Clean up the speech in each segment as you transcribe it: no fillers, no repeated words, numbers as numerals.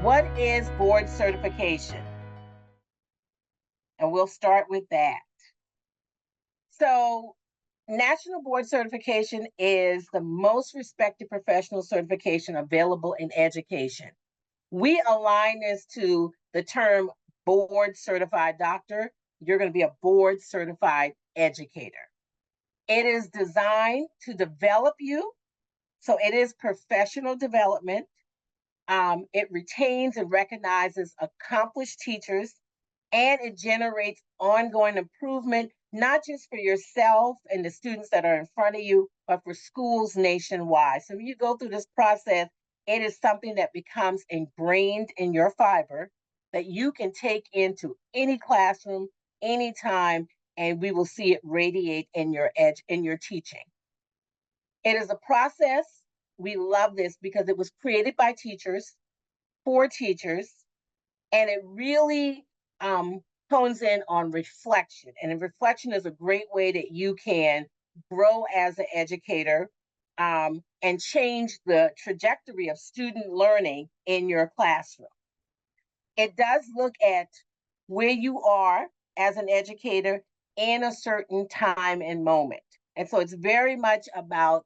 what is board certification? And we'll start with that. So, National Board Certification is the most respected professional certification available in education. We align this to the term board certified doctor. You're going to be a board certified educator. It is designed to develop you, so it is professional development. It retains and recognizes accomplished teachers, and it generates ongoing improvement, not just for yourself and the students that are in front of you, but for schools nationwide. So when you go through this process, it is something that becomes ingrained in your fiber that you can take into any classroom, anytime, and we will see it radiate in your teaching. It is a process. We love this because it was created by teachers for teachers, and it really hones in on reflection. And reflection is a great way that you can grow as an educator and change the trajectory of student learning in your classroom. It does look at where you are as an educator in a certain time and moment. And so it's very much about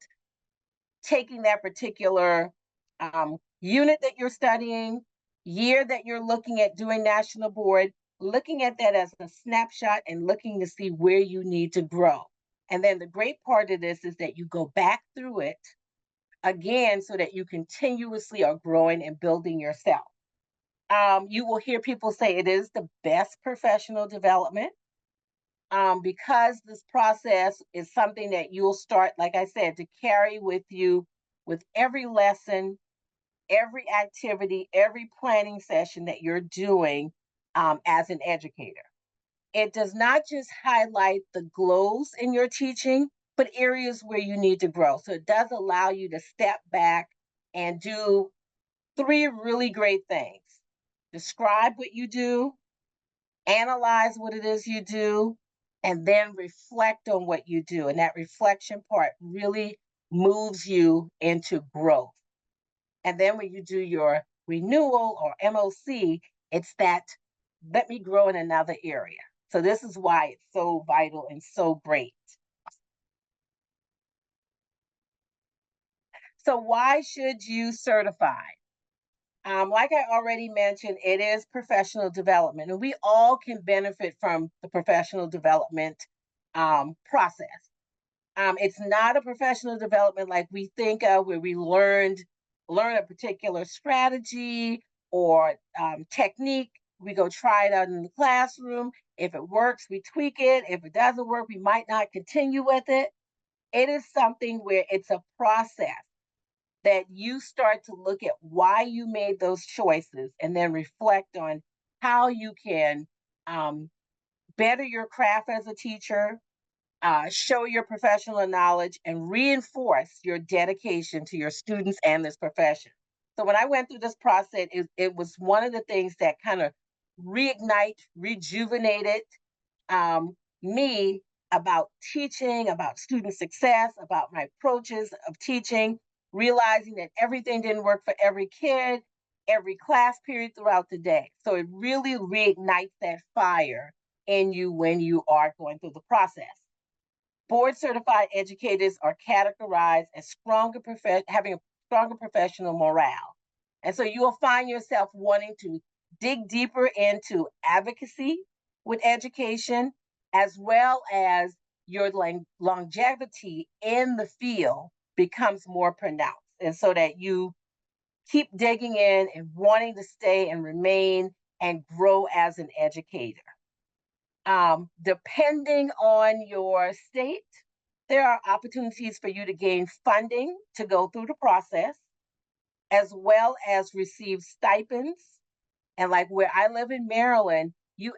taking that particular unit that you're studying, year that you're looking at doing national board, looking at that as a snapshot and looking to see where you need to grow. And then the great part of this is that you go back through it again so that you continuously are growing and building yourself. You will hear people say it is the best professional development because this process is something that you'll start, like I said, to carry with you with every lesson, every activity, every planning session that you're doing as an educator. It does not just highlight the glows in your teaching, but areas where you need to grow. So it does allow you to step back and do three really great things: describe what you do, analyze what it is you do, and then reflect on what you do. And that reflection part really moves you into growth. And then when you do your renewal or MOC, it's that let me grow in another area. So this is why it's so vital and so great. So why should you certify? Like I already mentioned, it is professional development, and we all can benefit from the professional development process. It's not a professional development like we think of, where we learn a particular strategy or technique. We go try it out in the classroom. If it works, we tweak it. If it doesn't work, we might not continue with it. It is something where it's a process that you start to look at why you made those choices and then reflect on how you can um, better your craft as a teacher, show your professional knowledge, and reinforce your dedication to your students and this profession. So when I went through this process, it was one of the things that kind of rejuvenated me about teaching, about student success, about my approaches of teaching, realizing that everything didn't work for every kid, every class period throughout the day. So it really reignites that fire in you when you are going through the process. Board certified educators are categorized as having a stronger professional morale. And so you will find yourself wanting to dig deeper into advocacy with education, as well as your longevity in the field becomes more pronounced. And so that you keep digging in and wanting to stay and remain and grow as an educator. Depending on your state, there are opportunities for you to gain funding to go through the process, as well as receive stipends. And like where I live in Maryland, you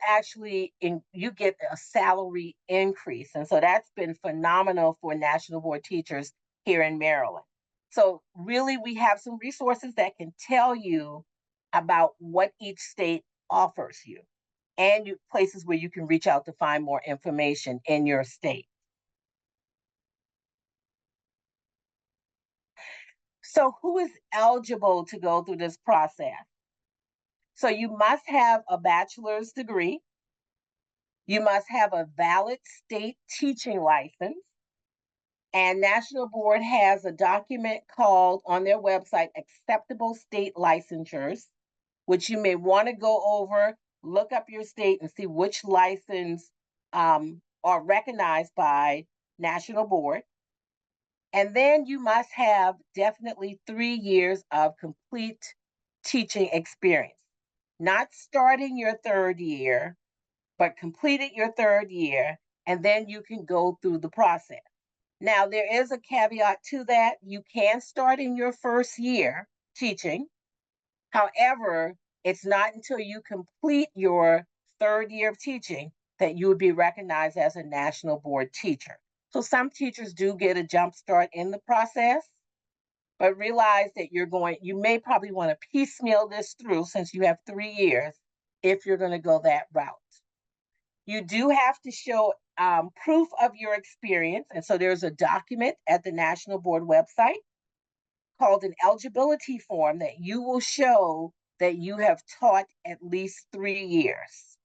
get a salary increase, and so that's been phenomenal for national board teachers here in Maryland. So really, we have some resources that can tell you about what each state offers you and places where you can reach out to find more information in your state. So, who is eligible to go through this process? So you must have a bachelor's degree. You must have a valid state teaching license. And National Board has a document called on their website Acceptable State Licensures, which you may want to go over, look up your state, and see which license are recognized by National Board. And then you must have definitely 3 years of complete teaching experience, not starting your third year, but completed your third year, and then you can go through the process. Now, there is a caveat to that. You can start in your first year teaching. However, it's not until you complete your third year of teaching that you would be recognized as a national board teacher. So some teachers do get a jump start in the process, but realize that you may probably want to piecemeal this through since you have 3 years if you're going to go that route. You do have to show proof of your experience. And so there's a document at the National Board website called an eligibility form that you will show that you have taught at least 3 years.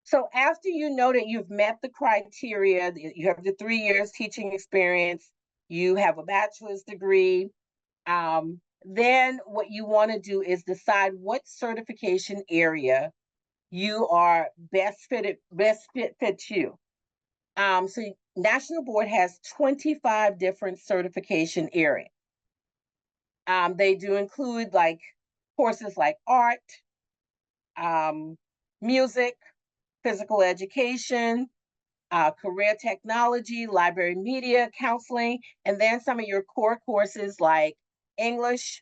So after you know that you've met the criteria, you have the 3 years teaching experience, you have a bachelor's degree, then what you want to do is decide what certification area you are best fits you. So National Board has 25 different certification areas. They do include like courses like art, music, physical education, career technology, library media, counseling, and then some of your core courses like English,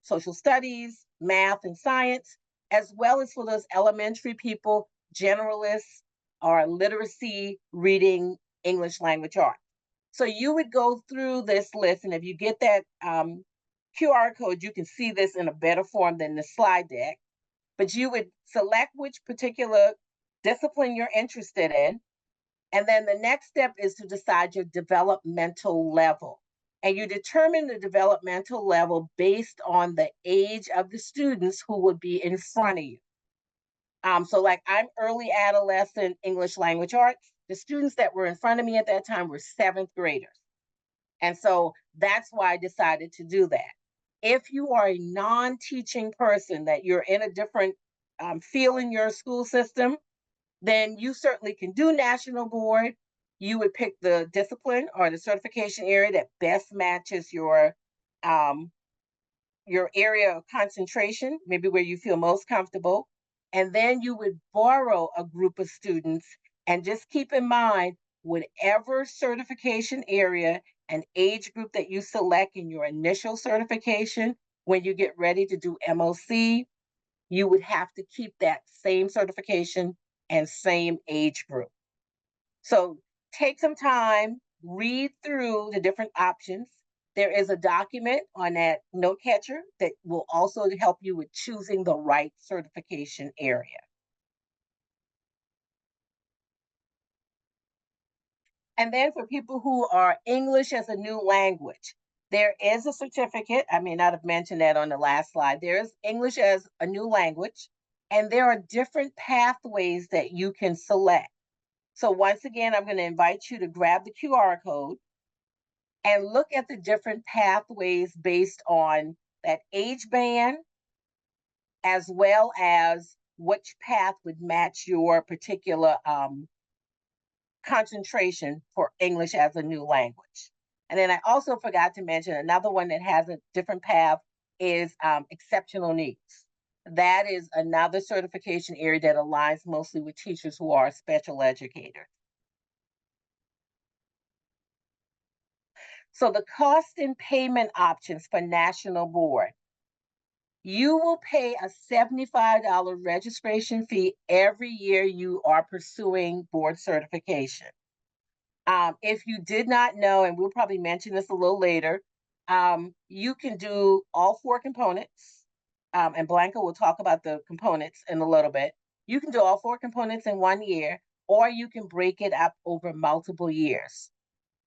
social studies, math, and science, as well as for those elementary people, generalists or literacy, reading, English language arts. So you would go through this list, and if you get that QR code, you can see this in a better form than the slide deck. But you would select which particular discipline you're interested in. And then the next step is to decide your developmental level. And you determine the developmental level based on the age of the students who would be in front of you. So like I'm early adolescent English language arts. The students that were in front of me at that time were seventh graders. And so that's why I decided to do that. If you are a non-teaching person, that you're in a different field in your school system, then you certainly can do National Board. You would pick the discipline or the certification area that best matches your area of concentration, maybe where you feel most comfortable. And then you would borrow a group of students, and just keep in mind, whatever certification area and age group that you select in your initial certification, when you get ready to do MOC, you would have to keep that same certification and same age group. So take some time, read through the different options. There is a document on that note catcher that will also help you with choosing the right certification area. And then for people who are English as a new language, there is a certificate. I may not have mentioned that on the last slide. There's English as a new language, and there are different pathways that you can select. So once again, I'm going to invite you to grab the QR code and look at the different pathways based on that age band, as well as which path would match your particular concentration for English as a new language. And then I also forgot to mention another one that has a different path is exceptional needs. That is another certification area that aligns mostly with teachers who are special educators. So the cost and payment options for National Board. You will pay a $75 registration fee every year you are pursuing board certification. If you did not know, and we'll probably mention this a little later, you can do all four components. And Blanca will talk about the components in a little bit. You can do all four components in 1 year, or you can break it up over multiple years.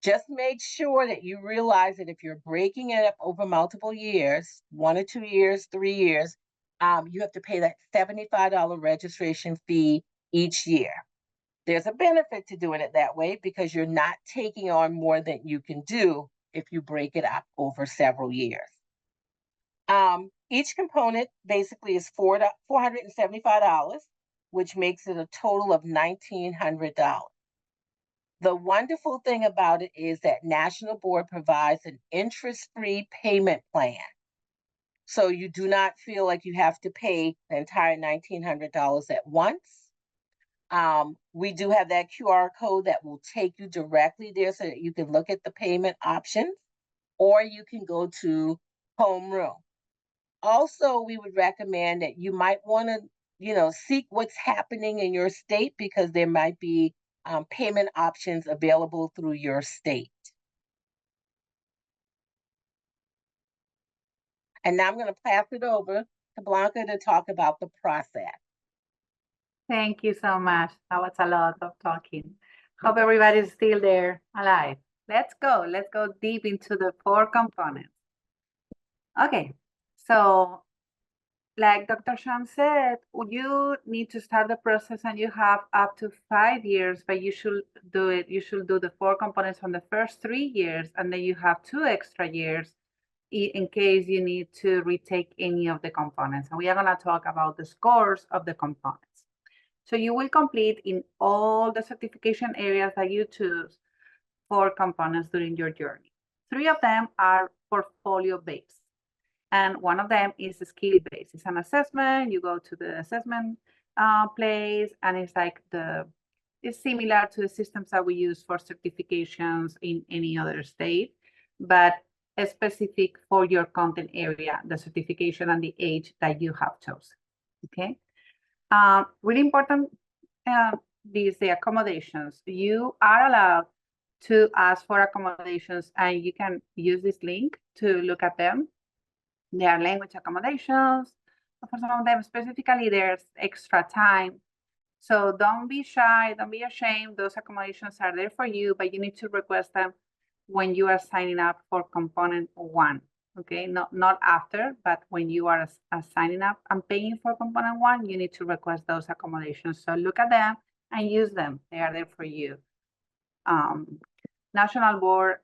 Just make sure that you realize that if you're breaking it up over multiple years, 1 or 2 years, 3 years, you have to pay that $75 registration fee each year. There's a benefit to doing it that way because you're not taking on more than you can do if you break it up over several years. Each component basically is $475, which makes it a total of $1,900. The wonderful thing about it is that National Board provides an interest-free payment plan. So you do not feel like you have to pay the entire $1,900 at once. We do have that QR code that will take you directly there so that you can look at the payment options, or you can go to homeroom. Also, we would recommend that you might want to, seek what's happening in your state because there might be payment options available through your state. And now I'm going to pass it over to Blanca to talk about the process. Thank you so much. That was a lot of talking. Hope everybody's still there alive. Let's go deep into the 4 components. Okay, so like Dr. Sham said, you need to start the process and you have up to 5 years, but you should do it. You should do the 4 components on the first 3 years, and then you have 2 extra years in case you need to retake any of the components. And we are going to talk about the scores of the components. So you will complete in all the certification areas that you choose 4 components during your journey. 3 of them are portfolio-based, and one of them is skill-based. It's an assessment. You go to the assessment place, and it's like it's similar to the systems that we use for certifications in any other state, but specific for your content area, the certification and the age that you have chosen. Okay. Really important is the accommodations. You are allowed to ask for accommodations, and you can use this link to look at them. There are language accommodations. For some of them specifically, there's extra time. So don't be shy, don't be ashamed. Those accommodations are there for you, but you need to request them when you are signing up for component 1. Okay, not after, but when you are signing up and paying for component 1, you need to request those accommodations. So look at them and use them. They are there for you. National Board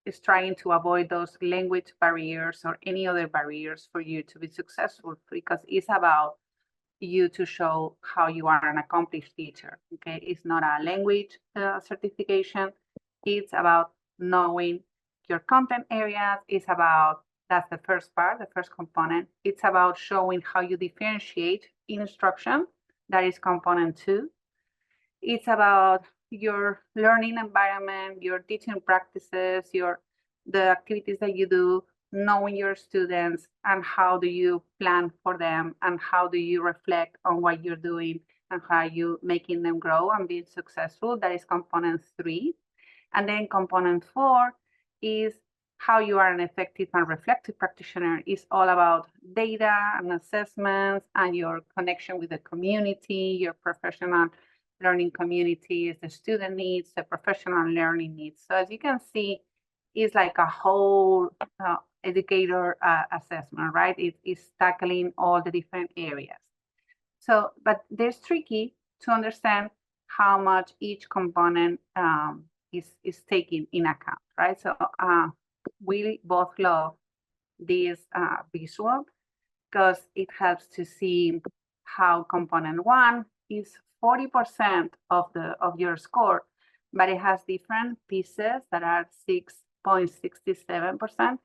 is trying to avoid those language barriers or any other barriers for you to be successful, because it's about you to show how you are an accomplished teacher. Okay, it's not a language certification. It's about knowing your content areas. It's about, that's the first part, the first component. It's about showing how you differentiate in instruction. That is component 2. It's about your learning environment, your teaching practices, the activities that you do, knowing your students and how do you plan for them and how do you reflect on what you're doing and how you making them grow and being successful. That is component 3. And then component 4 is how you are an effective and reflective practitioner. It's all about data and assessments and your connection with the community, your professional learning communities, the student needs, the professional learning needs. So as you can see, it's like a whole educator assessment, right? It's tackling all the different areas. So, but there's tricky to understand how much each component is taken in account, right? So we both love this visual because it helps to see how component 1 is 40% of your score, but it has different pieces that are 6.67%.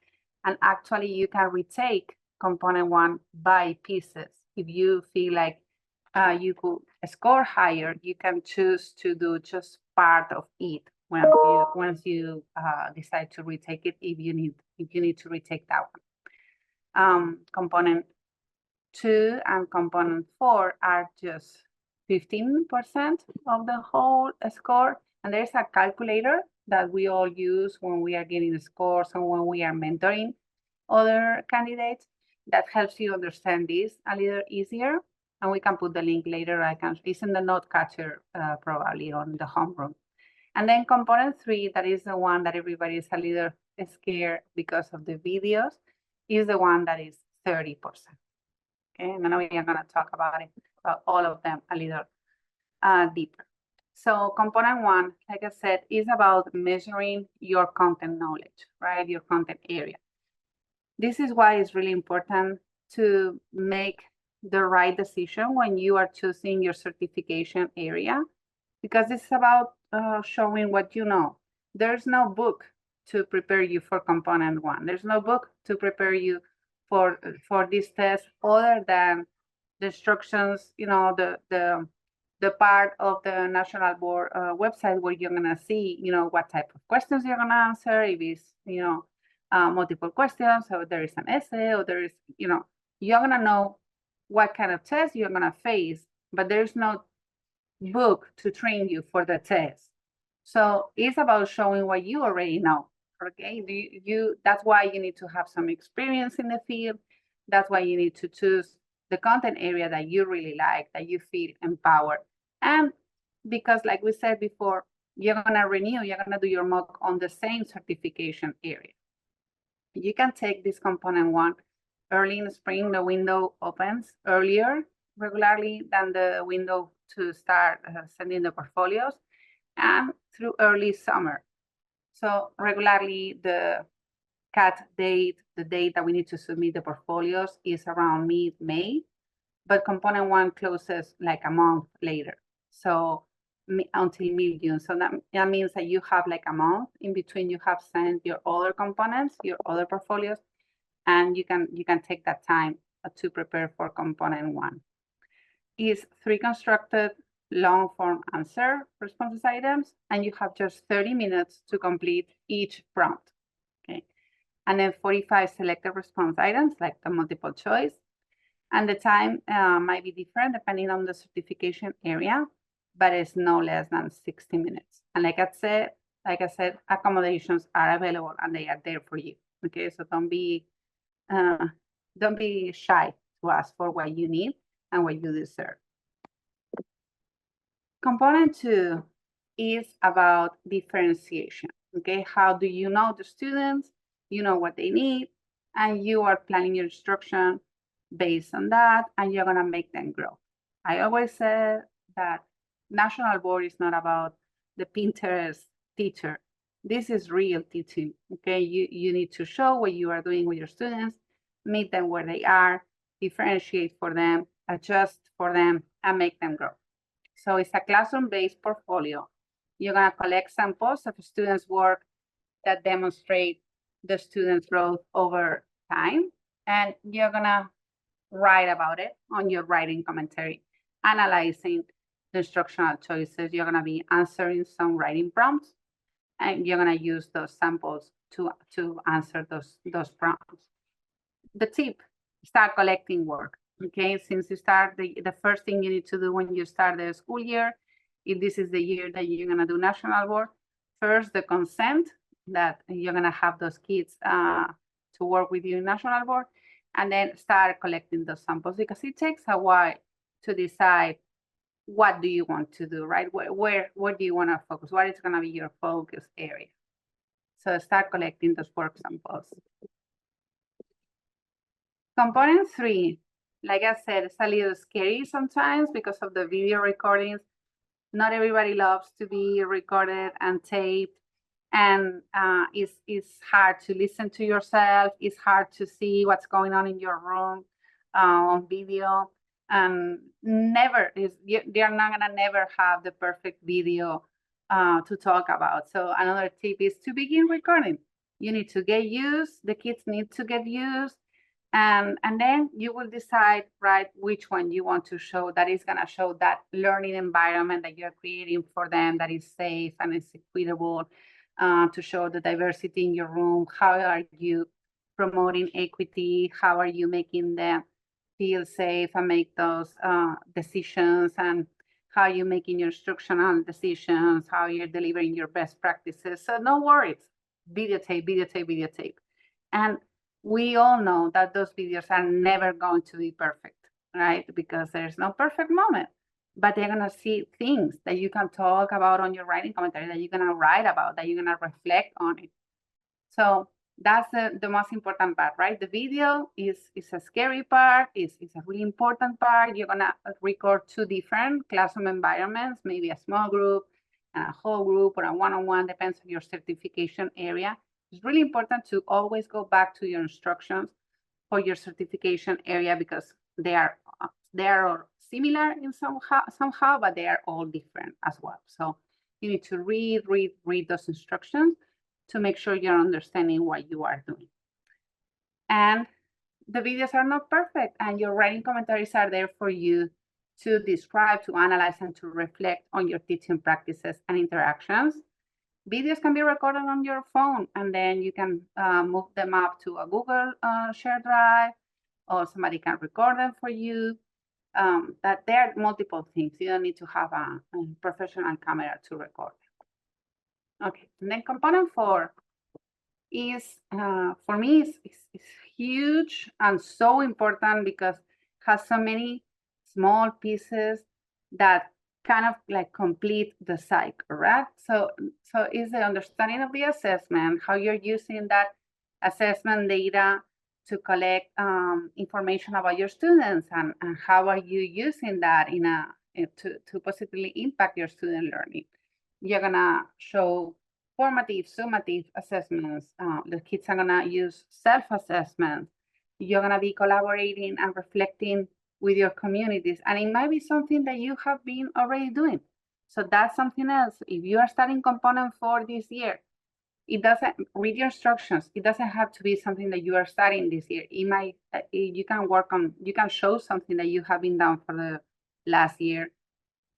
And actually you can retake component 1 by pieces. If you feel like you could score higher, you can choose to do just part of it once you decide to retake it, if you need to retake that one. Component 2 and component 4 are just 15% of the whole score. And there's a calculator that we all use when we are getting the scores and when we are mentoring other candidates that helps you understand this a little easier. And we can put the link later. It's in the note catcher probably on the homeroom. And then component 3, that is the one that everybody is a little scared because of the videos, is the one that is 30%. Okay, and now we are going to talk about it, about all of them a little deeper. So component 1, like I said, is about measuring your content knowledge, right? Your content area. This is why it's really important to make the right decision when you are choosing your certification area, because it's about showing what you know. There's no book to prepare you for component 1. There's no book to prepare you for this test other than the instructions, you know, the part of the National Board website where you're gonna see, you know, what type of questions you're gonna answer, if it's, you know, multiple questions, or there is an essay, or there is, you know, you're gonna know what kind of test you're gonna face, but there's no book to train you for the test. So it's about showing what you already know. Okay, that's why you need to have some experience in the field. That's why you need to choose the content area that you really like, that you feel empowered. And because, like we said before, you're gonna renew, you're gonna do your mock on the same certification area. You can take this component 1 early in the spring. The window opens earlier regularly than the window to start sending the portfolios, and through early summer. So regularly the cut date, the date that we need to submit the portfolios, is around mid-May, but component 1 closes like a month later. So until mid-June. So that means that you have like a month in between. You have sent your other components, your other portfolios, and you can take that time to prepare for component 1. Is 3 constructed long form answer responses items, and you have just 30 minutes to complete each prompt. Okay, and then 45 selected response items, like the multiple choice, and the time might be different depending on the certification area, but it's no less than 60 minutes. And like I said, accommodations are available and they are there for you. Okay, so don't be shy to ask for what you need and what you deserve. Component 2 is about differentiation. Okay, how do you know the students? You know what they need, and you are planning your instruction based on that, and you're gonna make them grow. I always say that National Board is not about the Pinterest teacher. This is real teaching. Okay, you need to show what you are doing with your students, meet them where they are, differentiate for them, adjust for them, and make them grow. So it's a classroom-based portfolio. You're gonna collect samples of students' work that demonstrate the students' growth over time, and you're gonna write about it on your writing commentary, analyzing the instructional choices. You're gonna be answering some writing prompts, and you're gonna use those samples to answer those prompts. The tip: start collecting work. Okay, since you start, the first thing you need to do when you start the school year, if this is the year that you're gonna do National Board, first the consent that you're gonna have those kids to work with you in National Board, and then start collecting those samples, because it takes a while to decide what do you want to do, right? Where do you want to focus? What is gonna be your focus area? So start collecting those work samples. Component 3, like I said, it's a little scary sometimes because of the video recordings. Not everybody loves to be recorded and taped, and it's hard to listen to yourself. It's hard to see what's going on in your room on video, and they're not gonna never have the perfect video to talk about. So another tip is to begin recording. You need to get used. The kids need to get used. And then you will decide, right, which one you want to show that is going to show that learning environment that you're creating for them, that is safe and is equitable, to show the diversity in your room. How are you promoting equity? How are you making them feel safe and make those decisions? And how are you making your instructional decisions? How you're delivering your best practices? So no worries, videotape, videotape, videotape. And we all know that those videos are never going to be perfect, right? Because there's no perfect moment. but they're gonna see things that you can talk about on your writing commentary, that you're gonna write about, that you're gonna reflect on it. So that's the most important part, right? The video is a scary part, is a really important part. You're gonna record 2 different classroom environments, maybe a small group and a whole group or a one-on-one, depends on your certification area. It's really important to always go back to your instructions for your certification area because they are similar in somehow, but they are all different as well. So you need to read those instructions to make sure you're understanding what you are doing. And the videos are not perfect, and your writing commentaries are there for you to describe, to analyze, and to reflect on your teaching practices and interactions. Videos can be recorded on your phone, and then you can move them up to a Google Share Drive, or somebody can record them for you. That there are multiple things. You don't need to have a professional camera to record. Okay, and then component 4 is, for me, is huge and so important because it has so many small pieces that kind of like complete the cycle, right? So is the understanding of the assessment, how you're using that assessment data to collect information about your students, and how are you using that to positively impact your student learning. You're gonna show formative, summative assessments. The kids are gonna use self-assessment. You're gonna be collaborating and reflecting with your communities. And it might be something that you have been already doing. So that's something else. If you are starting component 4 this year, it doesn't, read your instructions. It doesn't have to be something that you are starting this year. It might, you can show something that you have been done for the last year,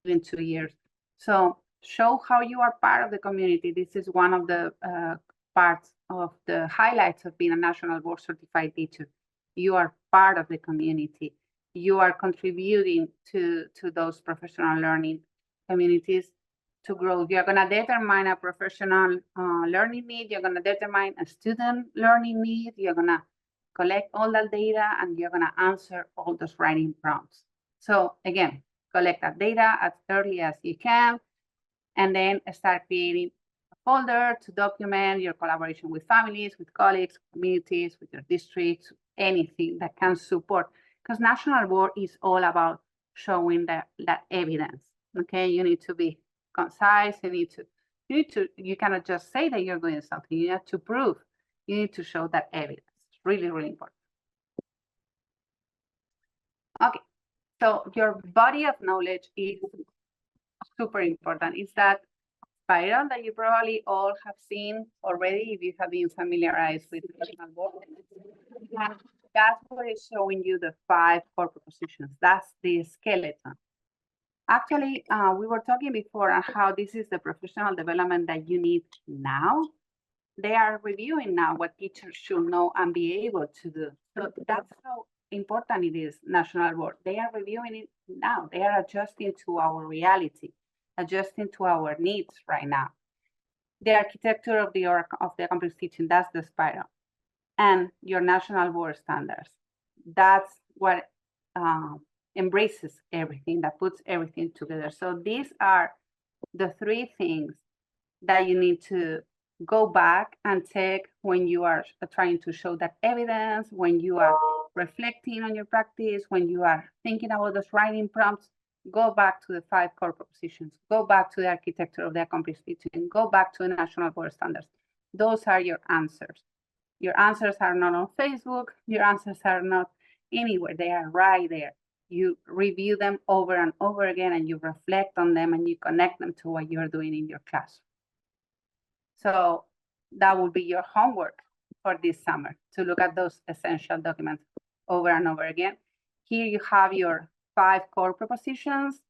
even 2 years. So show how you are part of the community. This is one of the parts of the highlights of being a National Board Certified Teacher. You are part of the community. You are contributing to those professional learning communities to grow. You're gonna determine a professional learning need. You're gonna determine a student learning need. You're gonna collect all that data, and you're gonna answer all those writing prompts. So again, collect that data as early as you can, and then start creating a folder to document your collaboration with families, with colleagues, communities, with your districts, anything that can support. Because National Board is all about showing that evidence. Okay, you need to be concise. You cannot just say that you're doing something. You have to prove. You need to show that evidence. It's really, really important. Okay. So your body of knowledge is super important. It's that spiral that you probably all have seen already if you have been familiarized with the National Board. And that's what is showing you the 5 core propositions. That's the skeleton. Actually, we were talking before on how this is the professional development that you need now. They are reviewing now what teachers should know and be able to do. So that's how important it is, National Board. They are reviewing it now. They are adjusting to our reality, adjusting to our needs right now. The architecture of the accomplished teaching, that's the spiral. And your National Board standards, that's what embraces everything, that puts everything together. So these are the 3 things that you need to go back and check when you are trying to show that evidence, when you are reflecting on your practice, when you are thinking about those writing prompts. Go back to the 5 core propositions, go back to the architecture of the accomplished teaching, go back to the National Board standards. Those are your answers. Your answers are not on Facebook, your answers are not anywhere, they are right there. You review them over and over again, and you reflect on them, and you connect them to what you're doing in your class. So that will be your homework for this summer, to look at those essential documents over and over again. Here you have your 5 core propositions.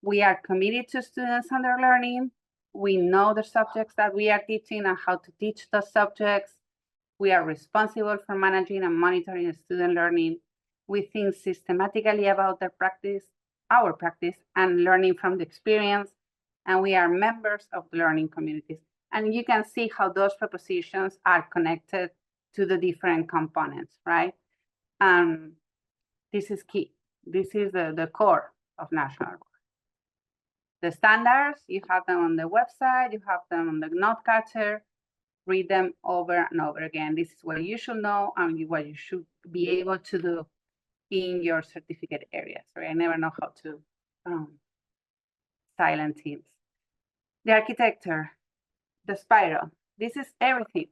We are committed to students and their learning. We know the subjects that we are teaching and how to teach those subjects. We are responsible for managing and monitoring student learning. We think systematically about their practice, our practice, and learning from the experience. And we are members of learning communities. And you can see how those propositions are connected to the different components, right? This is key. This is the core of National Board. The standards, you have them on the website, you have them on the note catcher, read them over and over again. This is what you should know and what you should be able to do in your certificate area. Sorry, I never know how to silent teams. The architecture, the spiral, this is everything.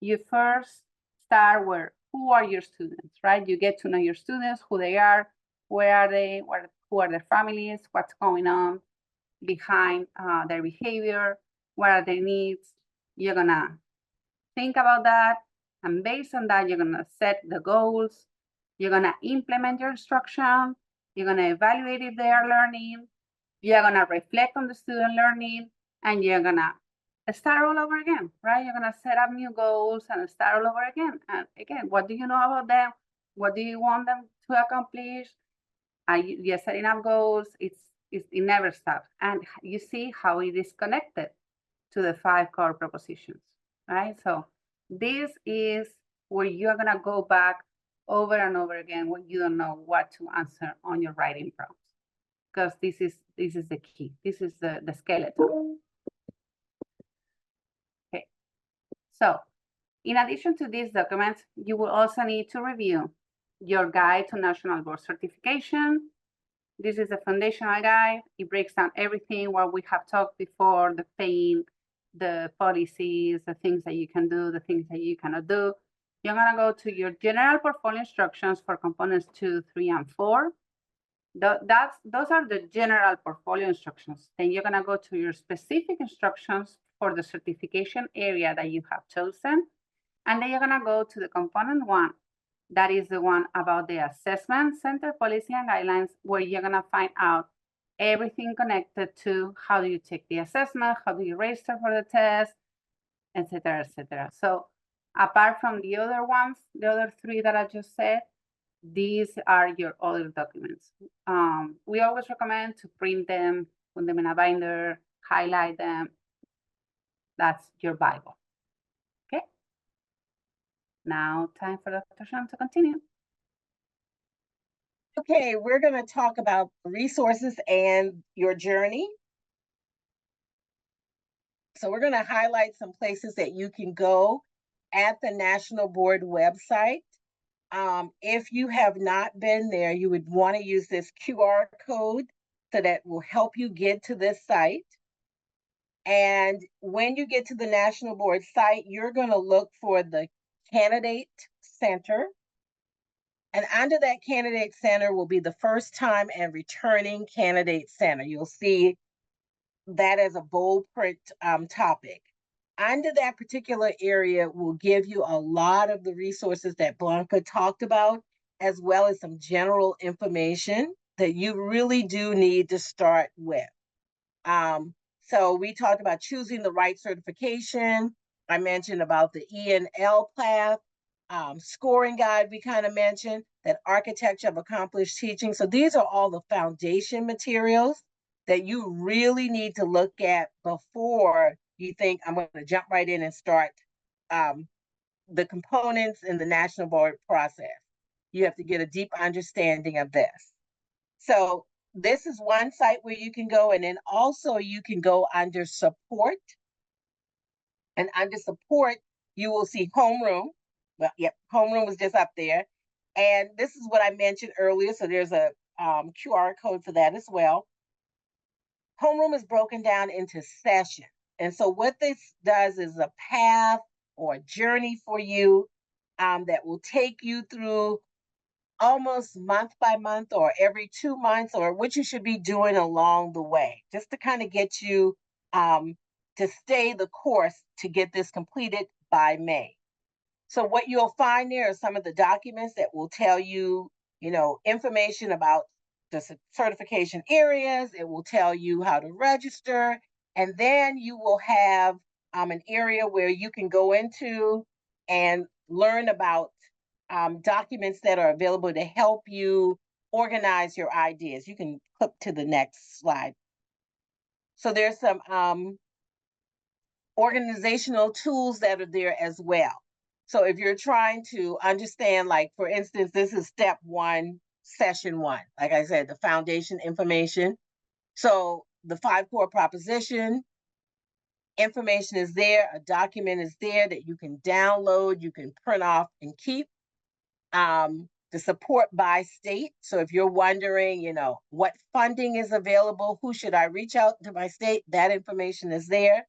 You first start where, who are your students, right? You get to know your students, who they are, where are they, who are their families, what's going on behind their behavior, what are their needs. You're gonna think about that, and based on that, you're gonna set the goals, you're gonna implement your instruction, you're gonna evaluate if they are learning, you're gonna reflect on the student learning, and you're gonna start all over again, right? You're gonna set up new goals and start all over again. And again, what do you know about them? What do you want them to accomplish? You're setting up goals. It never stops. And you see how it is connected to the 5 core propositions, right? So this is where you're gonna go back over and over again when you don't know what to answer on your writing prompts, because this is the key. This is the skeleton. Okay. So in addition to these documents, you will also need to review your guide to National Board Certification. This is a foundational guide. It breaks down everything what we have talked before, the pain, the policies, the things that you can do, the things that you cannot do. You're gonna go to your general portfolio instructions for components 2, 3, and 4. Those are the general portfolio instructions. Then you're gonna go to your specific instructions for the certification area that you have chosen. And then you're gonna go to the component 1. That is the one about the assessment center policy and guidelines, where you're gonna find out everything connected to how do you take the assessment, how do you register for the test, etc., etc. So apart from the other ones, the other 3 that I just said, these are your other documents. We always recommend to print them, put them in a binder, highlight them. That's your Bible. Okay. Now time for Dr. Sham to continue. Okay, we're going to talk about resources and your journey. So we're going to highlight some places that you can go at the National Board website. If you have not been there, you would want to use this QR code so that will help you get to this site. And when you get to the National Board site, you're going to look for the Candidate Center. And under that Candidate Center will be the first time and returning Candidate Center. You'll see that as a bold print topic. Under that particular area will give you a lot of the resources that Blanca talked about, as well as some general information that you really do need to start with. So we talked about choosing the right certification. I mentioned about the E&L path. Scoring guide, we kind of mentioned that architecture of accomplished teaching. So these are all the foundation materials that you really need to look at before you think I'm going to jump right in and start the components in the National Board process. You have to get a deep understanding of this. So this is one site where you can go, and then also you can go under support. And under support, you will see homeroom. Well, yep, homeroom was just up there. And this is what I mentioned earlier. So there's a QR code for that as well. Homeroom is broken down into sessions. And so what this does is a path or a journey for you that will take you through almost month by month or every 2 months, or what you should be doing along the way, just to kind of get you to stay the course to get this completed by May. So what you'll find there are some of the documents that will tell you, information about the certification areas. It will tell you how to register. And then you will have an area where you can go into and learn about documents that are available to help you organize your ideas. You can click to the next slide. So there's some organizational tools that are there as well. So if you're trying to understand, like, for instance, this is step 1, session 1, like I said, the foundation information. So the 5 core proposition information is there. A document is there that you can download, you can print off and keep. The support by state. So if you're wondering, what funding is available, who should I reach out to my state, that information is there.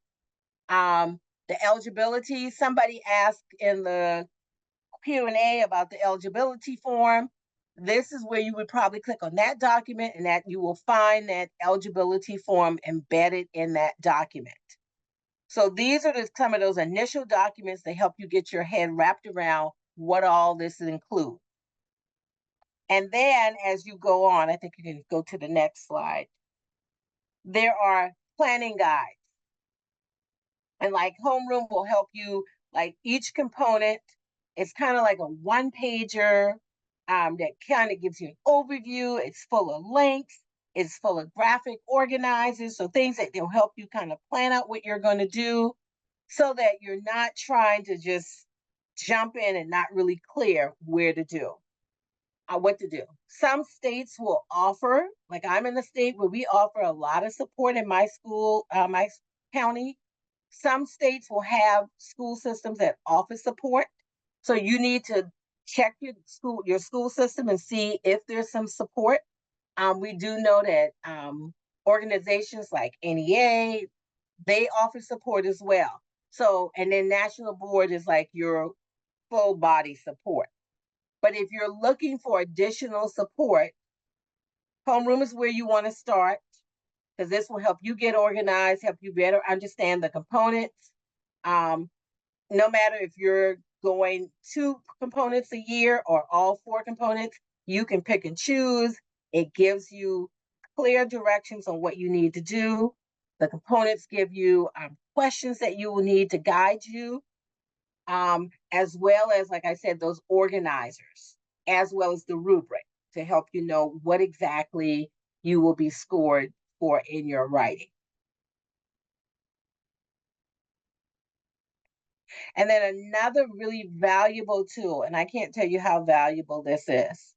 The eligibility, somebody asked in the Q&A about the eligibility form. This is where you would probably click on that document, and that you will find that eligibility form embedded in that document. So these are some of those initial documents that help you get your head wrapped around what all this includes. And then as you go on, I think you can go to the next slide. There are planning guides. And like homeroom will help you, like each component is kind of like a one-pager that kind of gives you an overview. It's full of links. It's full of graphic organizers. So things that will help you kind of plan out what you're going to do so that you're not trying to just jump in and not really clear where to do. What to do. Some states will offer, like I'm in a state where we offer a lot of support in my school, my county. Some states will have school systems that offer support. So you need to check your school system and see if there's some support. We do know that organizations like NEA, they offer support as well. So, and then National Board is like your full body support. But if you're looking for additional support, homeroom is where you want to start, because this will help you get organized, help you better understand the components. No matter if you're going 2 components a year or all 4 components, you can pick and choose. It gives you clear directions on what you need to do. The components give you questions that you will need to guide you. As well as, like I said, those organizers, as well as the rubric to help you know what exactly you will be scored for in your writing. And then another really valuable tool, and I can't tell you how valuable this is.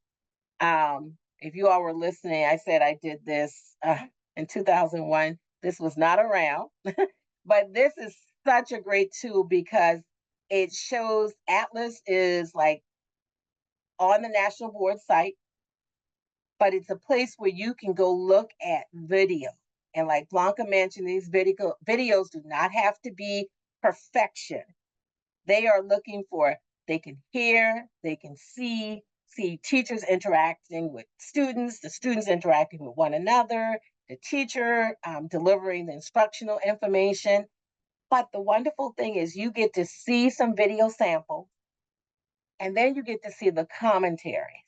If you all were listening, I said I did this in 2001. This was not around, but this is such a great tool because it shows Atlas is like on the National Board site, but it's a place where you can go look at video. And like Blanca mentioned, these videos do not have to be perfection. They are looking for, they can hear, they can see teachers interacting with students, the students interacting with one another, the teacher delivering the instructional information. But the wonderful thing is you get to see some video samples, and then you get to see the commentaries.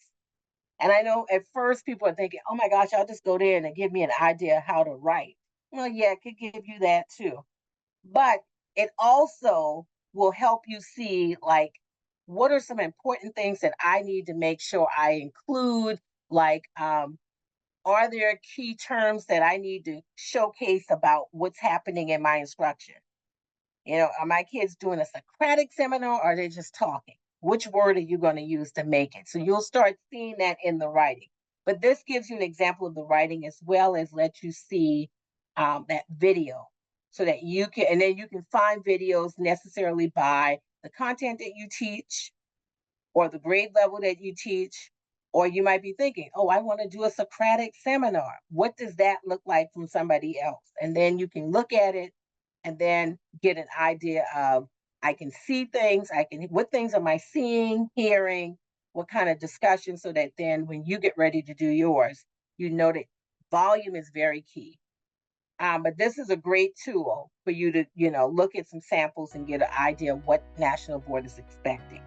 And I know at first people are thinking, oh my gosh, I'll just go there and give me an idea how to write. Well, yeah, it could give you that too. But it also will help you see, like, what are some important things that I need to make sure I include? Like, are there key terms that I need to showcase about what's happening in my instruction? Are my kids doing a Socratic seminar, or are they just talking? Which word are you going to use to make it? So you'll start seeing that in the writing. But this gives you an example of the writing as well as let you see that video so that you can, and then you can find videos necessarily by the content that you teach or the grade level that you teach. Or you might be thinking, oh, I want to do a Socratic seminar. What does that look like from somebody else? And then you can look at it and then get an idea of, I can see things, what things am I seeing, hearing, what kind of discussion, so that then when you get ready to do yours, you know that volume is very key. But this is a great tool for you to, look at some samples and get an idea of what National Board is expecting.